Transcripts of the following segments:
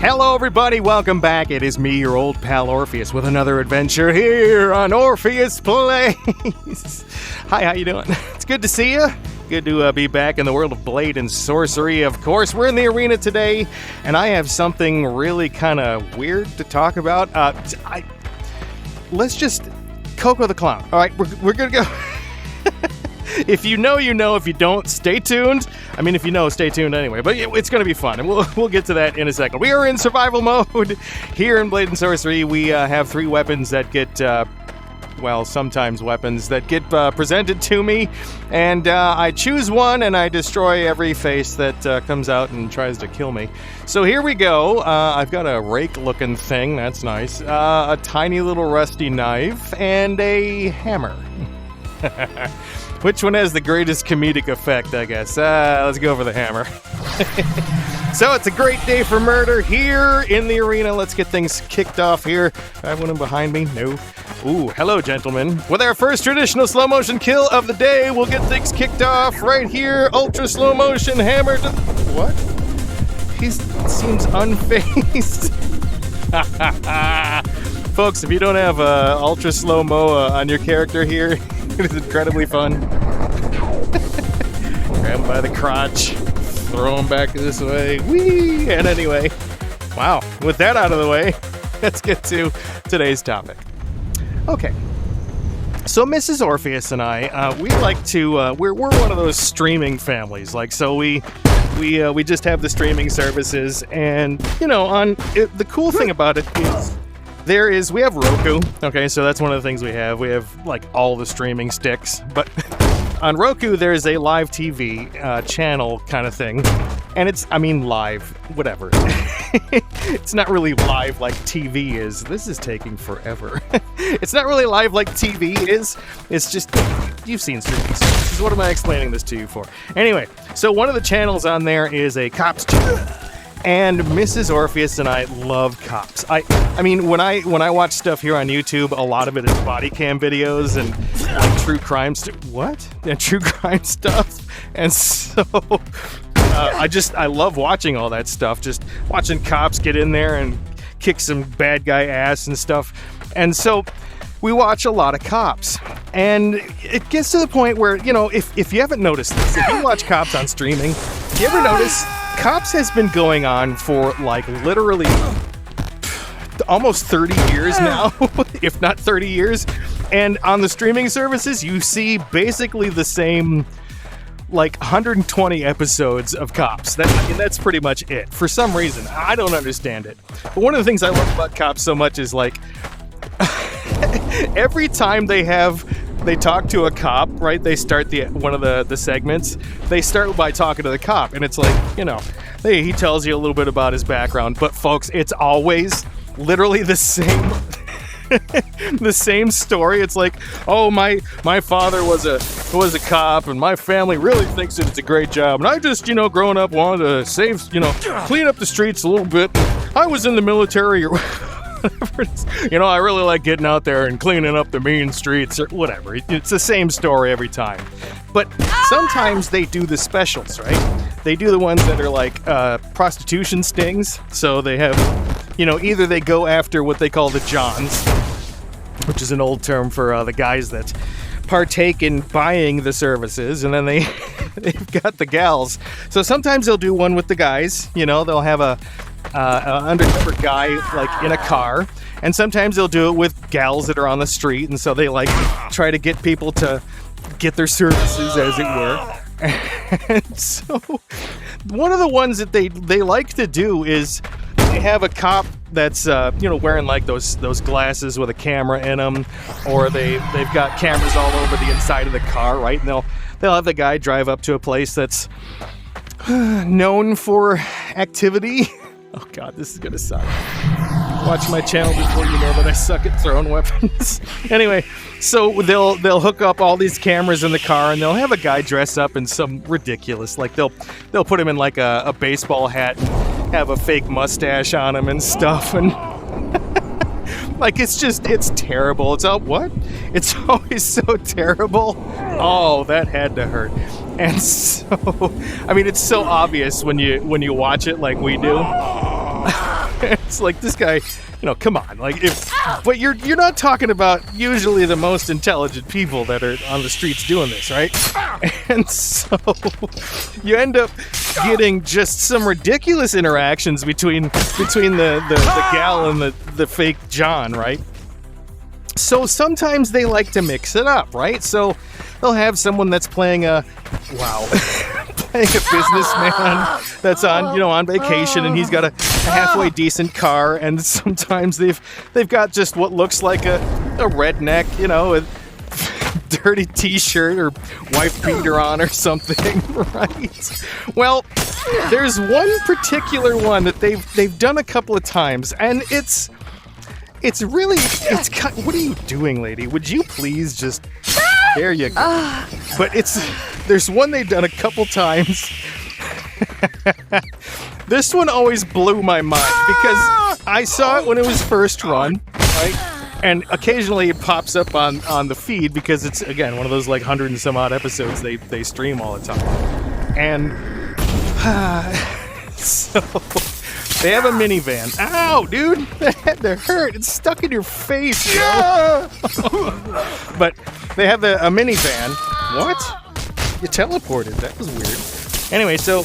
Hello everybody, welcome back. It is me, your old pal Orpheus, with another adventure here on Orpheus Plays. Hi, how you doing? It's good to see you. Good to be back in the world of Blade and Sorcery. Of course, we're in the arena today, and I have something really kind of weird to talk about. Let's just... COCO the Clown. All right, we're gonna go... If you know, you know. If you don't, stay tuned. I mean, if you know, stay tuned anyway. But it's going to be fun, and we'll get to that in a second. We are in survival mode here in Blade and Sorcery. We have 3 weapons that get, sometimes weapons that get presented to me. And I choose one, and I destroy every face that comes out and tries to kill me. So here we go. I've got a rake-looking thing. That's nice. A tiny little rusty knife, and a hammer. Which one has the greatest comedic effect, I guess? Let's go for the hammer. So it's a great day for murder here in the arena. Let's get things kicked off here. I have one behind me. No. Ooh, hello, gentlemen. With our first traditional slow motion kill of the day, we'll get things kicked off right here. Ultra slow motion hammer. What? He seems unfazed. Folks, if you don't have ultra slow mo on your character here, it is incredibly fun. Grab him by the crotch, throw him back this way. Whee! And anyway, wow, with that out of the way, let's get to today's topic. Okay. So Mrs. Orpheus and I, we like to, we're one of those streaming families. Like, so we just have the streaming services, and, you know, the cool thing about it is, we have Roku, okay, so that's one of the things we have. We have, like, all the streaming sticks, but on Roku, there's a live TV channel kind of thing, and live, whatever. It's not really live like TV is. This is taking forever. It's not really live like TV is. It's just, you've seen streaming services. What am I explaining this to you for? Anyway, so one of the channels on there is a cops channel. And Mrs. Orpheus and I love cops. I mean, when I watch stuff here on YouTube, a lot of it is body cam videos and like true crime true crime stuff. And so I love watching all that stuff. Just watching cops get in there and kick some bad guy ass and stuff. And so we watch a lot of cops. And it gets to the point where, you know, if you haven't noticed this, if you watch cops on streaming, you ever notice Cops has been going on for, like, literally almost 30 years now, if not 30 years. And on the streaming services, you see basically the same, like, 120 episodes of Cops. That's pretty much it. For some reason, I don't understand it. But one of the things I love about Cops so much is, like, every time they talk to a cop, right? They start one of the segments. They start by talking to the cop, and it's like, you know, he tells you a little bit about his background, but folks, it's always literally the same, the same story. It's like, oh, my father was a cop, and my family really thinks that it's a great job, and I just, you know, growing up wanted to save, you know, clean up the streets a little bit. I was in the military or whatever it is. You know, I really like getting out there and cleaning up the mean streets or whatever. It's the same story every time. But sometimes they do the specials, right? They do the ones that are like prostitution stings. So they have, you know, either they go after what they call the Johns, which is an old term for the guys that partake in buying the services, and then they've got the gals. So sometimes they'll do one with the guys. You know, they'll have an undercover guy like in a car, and sometimes they'll do it with gals that are on the street, and so they like try to get people to get their services, as it were. And so one of the ones that they like to do is they have a cop that's you know, wearing like those glasses with a camera in them, or they've got cameras all over the inside of the car, right? And they'll have the guy drive up to a place that's known for activity. Oh god, this is gonna suck. Watch my channel before you know that I suck at throwing weapons. Anyway, so they'll hook up all these cameras in the car, and they'll have a guy dress up in some ridiculous, like they'll put him in like a baseball hat and have a fake mustache on him and stuff, and like it's terrible. It's always so terrible. Oh, that had to hurt. And so, I mean, it's so obvious when you watch it like we do. It's like this guy, come on. Like but you're not talking about usually the most intelligent people that are on the streets doing this, right? And so you end up getting just some ridiculous interactions between the gal and the fake John, right? So sometimes they like to mix it up, right? So they'll have someone that's playing a businessman that's on vacation, and he's got a halfway decent car, and sometimes they've got just what looks like a redneck, a dirty t-shirt or wife beater on or something, right? Well, there's one particular one that they've done a couple of times, and it's what are you doing, lady? Would you please just... There you go. But there's one they've done a couple times. This one always blew my mind because I saw it when it was first run, right? And occasionally it pops up on the feed because it's, again, one of those like 100 and some odd episodes they stream all the time. And so... They have a minivan. Ow, dude! That had to hurt. It's stuck in your face, yeah! But they have a minivan. What? You teleported. That was weird. Anyway, so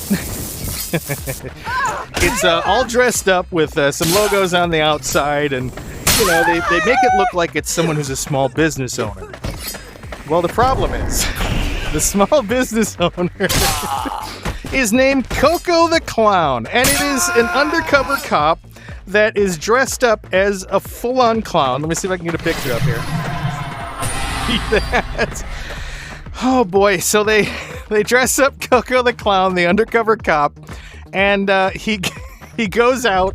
it's all dressed up with some logos on the outside, and they make it look like it's someone who's a small business owner. Well, the problem is the small business owner is named COCO the Clown, and it is an undercover cop that is dressed up as a full-on clown. Let me see if I can get a picture up here. Oh boy, so they dress up COCO the Clown, the undercover cop, and he goes out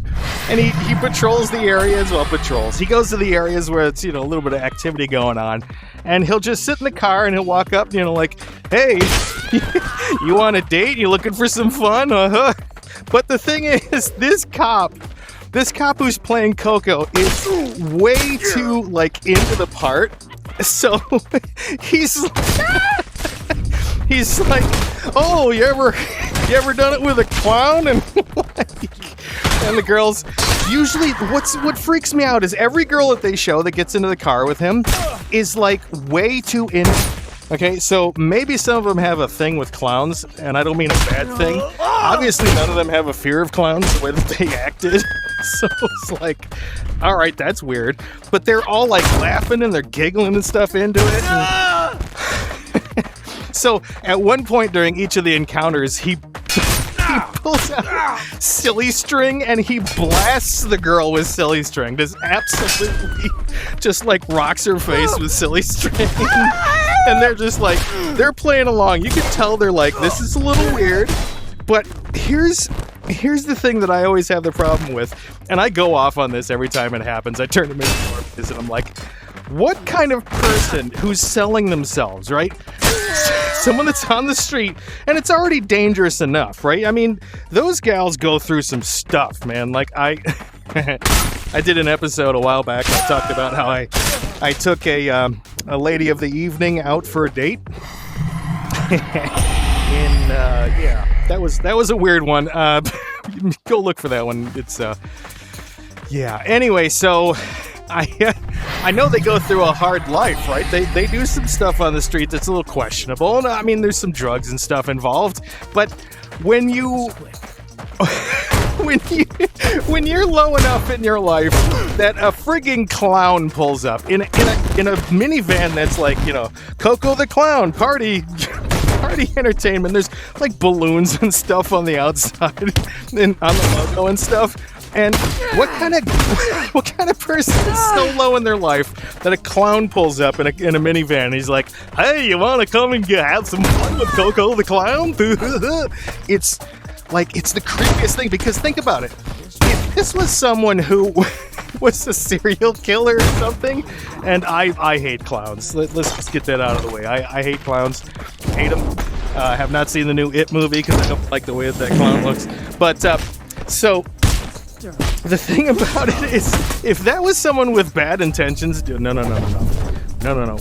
and he patrols the areas. Well, patrols. He goes to the areas where it's a little bit of activity going on, and he'll just sit in the car and he'll walk up, like, hey, you want a date? You looking for some fun? Uh-huh. But the thing is, this cop who's playing COCO is way too into the part. So he's like, oh, you ever done it with a clown? And and the girls usually what freaks me out is every girl that they show that gets into the car with him is way too in. Okay, so maybe some of them have a thing with clowns, and I don't mean a bad thing. Obviously, none of them have a fear of clowns the way that they acted. So it's all right, that's weird. But they're all laughing and they're giggling and stuff into it. And... So at one point during each of the encounters, he pulls out silly string and he blasts the girl with silly string. Just absolutely just rocks her face with silly string. And they're just they're playing along. You can tell they're this is a little weird. But here's the thing that I always have the problem with, and I go off on this every time it happens. I turn to Mr. Morpheus and I'm like, what kind of person who's selling themselves, right? Someone that's on the street, and it's already dangerous enough, right? I mean, those gals go through some stuff, man. I did an episode a while back. I talked about how I took a lady of the evening out for a date. That was a weird one. Go look for that one. It's Anyway, so I know they go through a hard life, right? They do some stuff on the street that's a little questionable. And I mean, there's some drugs and stuff involved. But when you're low enough in your life that a frigging clown pulls up in a minivan that's COCO the Clown party entertainment. There's balloons and stuff on the outside and on the logo and stuff. And what kind of person is so low in their life that a clown pulls up in a minivan and he's like, hey, you want to come and have some fun with COCO the Clown? It's the creepiest thing, because think about it. If this was someone who was a serial killer or something, and I hate clowns. Let's just get that out of the way. I hate clowns. Hate them. Have not seen the new It movie because I don't like the way that clown looks. But, so... The thing about it is, if that was someone with bad intentions, no.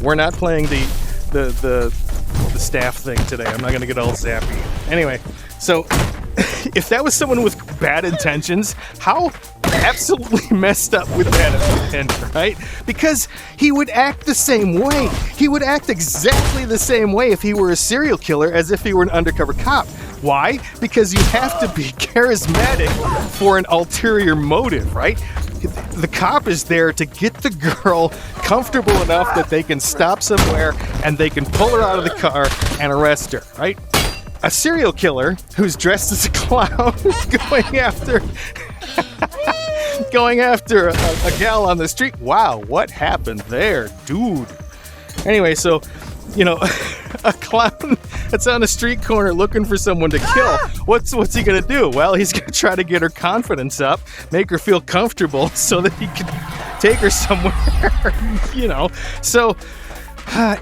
We're not playing the staff thing today. I'm not going to get all zappy. Anyway, so if that was someone with bad intentions, how absolutely messed up with that opinion, right? Because he would act the same way. He would act exactly the same way if he were a serial killer as if he were an undercover cop. Why? Because you have to be charismatic for an ulterior motive, right? The cop is there to get the girl comfortable enough that they can stop somewhere and they can pull her out of the car and arrest her, right? A serial killer who's dressed as a clown going after a gal on the street. Wow, what happened there, dude? Anyway, so, you know, a clown that's on a street corner looking for someone to kill. What's he gonna do? Well, he's gonna try to get her confidence up, make her feel comfortable so that he can take her somewhere, you know. So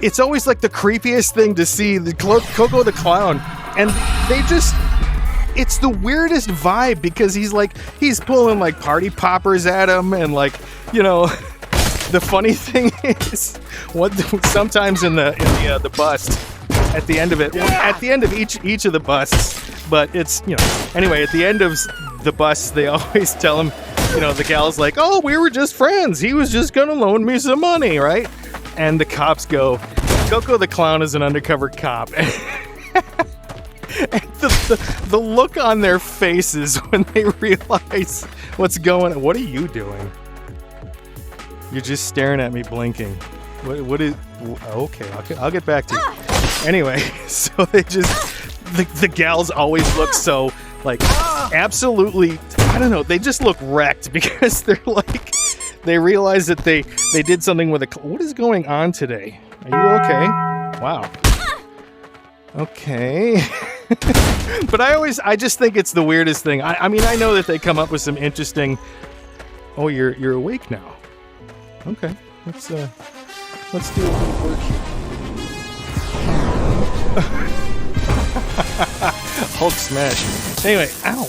it's always like the creepiest thing to see, the COCO the Clown, and they just, it's the weirdest vibe because he's pulling like party poppers at him, and like, you know, the funny thing is, sometimes in the bust, at the end of it, at the end of each of the busts, but it's, you know, anyway, at the end of the bust, they always tell him, you know, the gal's like, oh, we were just friends. He was just gonna loan me some money, right? And the cops go, COCO the Clown is an undercover cop. And the look on their faces when they realize what's going on. What are you doing? You're just staring at me blinking. What is... Okay, I'll get back to you. Anyway, so they just... The gals always look so, like, absolutely... I don't know, they just look wrecked because they're like... They realize that they did something with a... What is going on today? Are you okay? Wow. Okay. But I just think it's the weirdest thing. I mean, I know that they come up with some interesting... Oh, you're awake now. Okay, let's do a little work here. Hulk smash. Anyway, ow.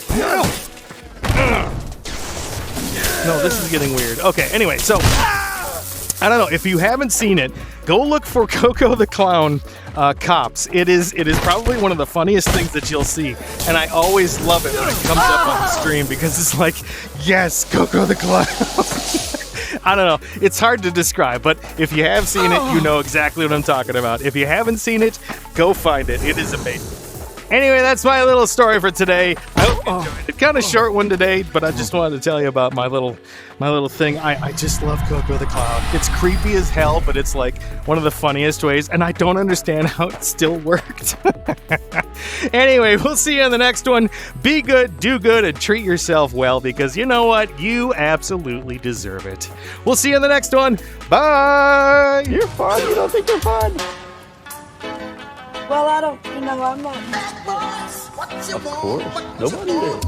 No, this is getting weird. Okay, anyway, so I don't know, if you haven't seen it, go look for COCO the Clown Cops. It is probably one of the funniest things that you'll see, and I always love it when it comes up on the screen because it's like, yes, COCO the Clown. I don't know, it's hard to describe, but if you have seen it, you know exactly what I'm talking about. If you haven't seen it, go find it. It is amazing. Anyway, that's my little story for today. I hope you enjoyed it. Kind of short one today, but I just wanted to tell you about my little thing. I just love COCO the Clown. It's creepy as hell, but it's like one of the funniest ways, and I don't understand how it still worked. Anyway, we'll see you in the next one. Be good, do good, and treat yourself well, because you know what? You absolutely deserve it. We'll see you in the next one. Bye! You're fun. You don't think you're fun? Well, I don't, I'm not. Of course. Nobody is.